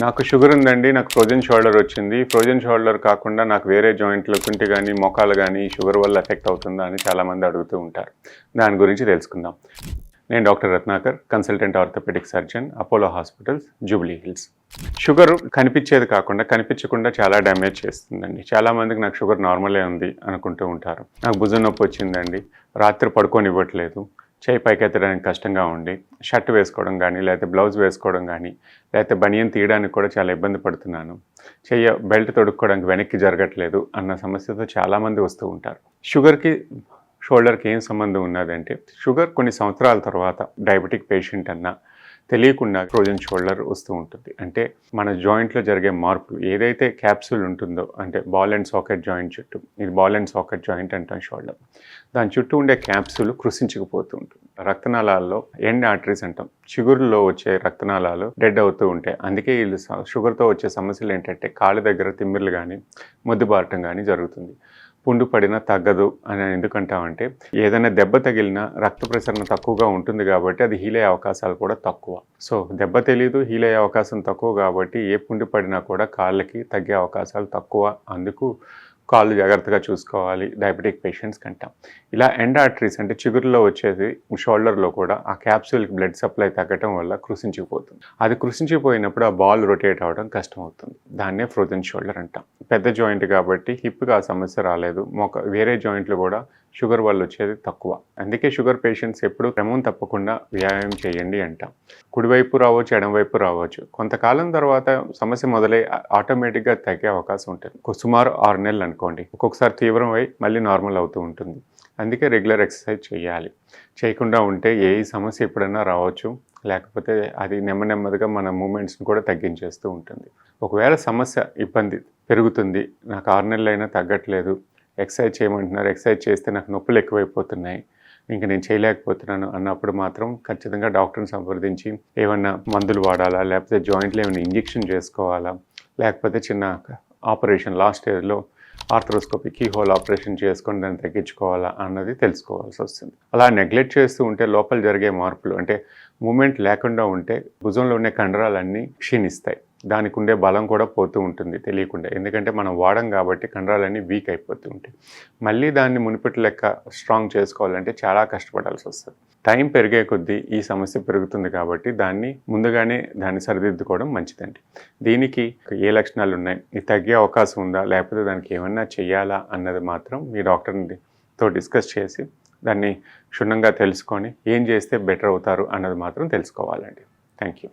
నాకు షుగర్ ఉందండి. నాకు ఫ్రోజన్ షోల్డర్ వచ్చింది. ఫ్రోజన్ షోల్డర్ కాకుండా నాకు వేరే జాయింట్లు కుంటి గానీ, మోకాలు గానీ షుగర్ వల్ల ఎఫెక్ట్ అవుతుందా అని చాలామంది అడుగుతూ ఉంటారు. దాని గురించి తెలుసుకుందాం. నేను doctor Ratnakar, consultant orthopaedic surgeon, Apollo hospitals, Jubilee Hills. Sugar కనిపించేది కాకుండా కనిపించకుండా చాలా డ్యామేజ్ చేస్తుందండి. చాలామందికి నాకు షుగర్ నార్మలే ఉంది అనుకుంటూ ఉంటారు. నాకు భుజం నొప్పి వచ్చిందండి, రాత్రి పడుకోనివ్వట్లేదు, చేయి పైకెత్తడానికి కష్టంగా ఉండి, షర్ట్ వేసుకోవడం కానీ, లేకపోతే బ్లౌజ్ వేసుకోవడం కానీ, లేకపోతే బనియన్ తీయడానికి కూడా చాలా ఇబ్బంది పడుతున్నాను, బెల్ట్ తొడుక్కోవడానికి వెనక్కి జరగట్లేదు అన్న సమస్యతో చాలామంది వస్తూ ఉంటారు. షుగర్కి షోల్డర్కి ఏం సంబంధం ఉన్నదంటే, షుగర్ కొన్ని సంవత్సరాల తర్వాత డయాబెటిక్ పేషెంట్ అన్నా తెలియకుండా ఫ్రోజన్ షోల్డర్ వస్తూ ఉంటుంది. అంటే మన జాయింట్లో జరిగే మార్పులు, ఏదైతే క్యాప్సూల్ ఉంటుందో, అంటే బాల్ అండ్ సాకెట్ జాయింట్ చుట్టూ, ఇది బాల్ అండ్ సాకెట్ జాయింట్ అంటాం షోల్డర్, దాని చుట్టూ ఉండే క్యాప్సూల్ కృషించుకుపోతూ ఉంటుంది. రక్తనాళాల్లో ఎండ్ ఆర్టరీస్ అంటాం, చిగురులో వచ్చే రక్తనాళాలు డెడ్ అవుతూ ఉంటాయి. అందుకే వీళ్ళు షుగర్తో వచ్చే సమస్యలు ఏంటంటే కాళ్ళ దగ్గర తిమ్మిర్లు కానీ, మొద్దుబారటం కానీ జరుగుతుంది. పుండు పడినా తగ్గదు అని ఎందుకంటామంటే, ఏదైనా దెబ్బ తగిలినా రక్త ప్రసరణ తక్కువగా ఉంటుంది కాబట్టి అది హీల్ అయ్యే అవకాశాలు కూడా తక్కువ. సో దెబ్బ తెలీదు, హీల్ అయ్యే అవకాశం తక్కువ కాబట్టి ఏ పుండు పడినా కూడా కాళ్ళకి తగ్గే అవకాశాలు తక్కువ. అందుకు కాళ్ళు జాగ్రత్తగా చూసుకోవాలి డయాబెటిక్ పేషెంట్స్ కంటాం. ఇలా ఎండ్ ఆర్టరీస్ అంటే చిగురులో వచ్చేది షోల్డర్లో కూడా ఆ క్యాప్సూల్కి బ్లడ్ సప్లై తగ్గటం వల్ల కృషించిపోతుంది. అది కృషించిపోయినప్పుడు ఆ బాల్ రొటేట్ అవ్వడం కష్టం అవుతుంది. దాన్నే ఫ్రోజన్ షోల్డర్ అంటాం. పెద్ద జాయింట్ కాబట్టి హిప్కి ఆ సమస్య రాలేదు. వేరే జాయింట్లు కూడా షుగర్ వల్ల వచ్చేది తక్కువ. అందుకే షుగర్ పేషెంట్స్ ఎప్పుడు క్రమం తప్పకుండా వ్యాయామం చేయండి అంటాం. కుడివైపు రావచ్చు, ఎడమవైపు రావచ్చు. కొంతకాలం తర్వాత సమస్య మొదలై ఆటోమేటిక్గా తగ్గే అవకాశం ఉంటుంది. సుమారు 6 నెలలు అనుకోండి. ఒక్కొక్కసారి తీవ్రమై మళ్ళీ నార్మల్ అవుతూ ఉంటుంది. అందుకే రెగ్యులర్ ఎక్సర్సైజ్ చేయాలి. చేయకుండా ఉంటే ఏ సమస్య ఎప్పుడైనా రావచ్చు, లేకపోతే అది నెమ్మదిగా మన మూమెంట్స్ని కూడా తగ్గించేస్తూ ఉంటుంది. ఒకవేళ సమస్య ఇబ్బంది పెరుగుతుంది, నాకు 6 నెలలైనా తగ్గట్లేదు, ఎక్సర్సైజ్ చేయమంటున్నారు, ఎక్సర్సైజ్ చేస్తే నాకు నొప్పులు ఎక్కువైపోతున్నాయి, ఇంక నేను చేయలేకపోతున్నాను అన్నప్పుడు మాత్రం ఖచ్చితంగా డాక్టర్ని సంప్రదించి ఏమన్నా మందులు వాడాలా, లేకపోతే జాయింట్లో ఏమైనా ఇంజెక్షన్ చేసుకోవాలా, లేకపోతే చిన్న ఆపరేషన్ లాస్ట్ స్టేజ్లో ఆర్థ్రోస్కోపీ కీహోల్ ఆపరేషన్ చేసుకొని దాన్ని తగ్గించుకోవాలా అన్నది తెలుసుకోవాల్సి వస్తుంది. అలా నెగ్లెక్ట్ చేస్తూ ఉంటే లోపల జరిగే మార్పులు, అంటే మూమెంట్ లేకుండా ఉంటే భుజంలో ఉండే కండరాలన్నీ క్షీణిస్తాయి. దానికి ఉండే బలం కూడా పోతూ ఉంటుంది తెలియకుండా. ఎందుకంటే మనం వాడం కాబట్టి కండరాలన్నీ వీక్ అయిపోతూ ఉంటాయి. మళ్ళీ దాన్ని మునిపటి లెక్క స్ట్రాంగ్ చేసుకోవాలంటే చాలా కష్టపడాల్సి వస్తుంది. టైం పెరిగే కొద్దీ ఈ సమస్య పెరుగుతుంది కాబట్టి ముందుగానే దాన్ని సరిదిద్దుకోవడం మంచిదండి. దీనికి ఏ లక్షణాలు ఉన్నాయి, ఇది తగ్గే అవకాశం ఉందా, లేకపోతే దానికి ఏమన్నా చెయ్యాలా అన్నది మాత్రం మీ డాక్టర్తో డిస్కస్ చేసి దాన్ని క్షుణ్ణంగా తెలుసుకొని ఏం చేస్తే బెటర్ అవుతారు అన్నది మాత్రం తెలుసుకోవాలండి. Thank you.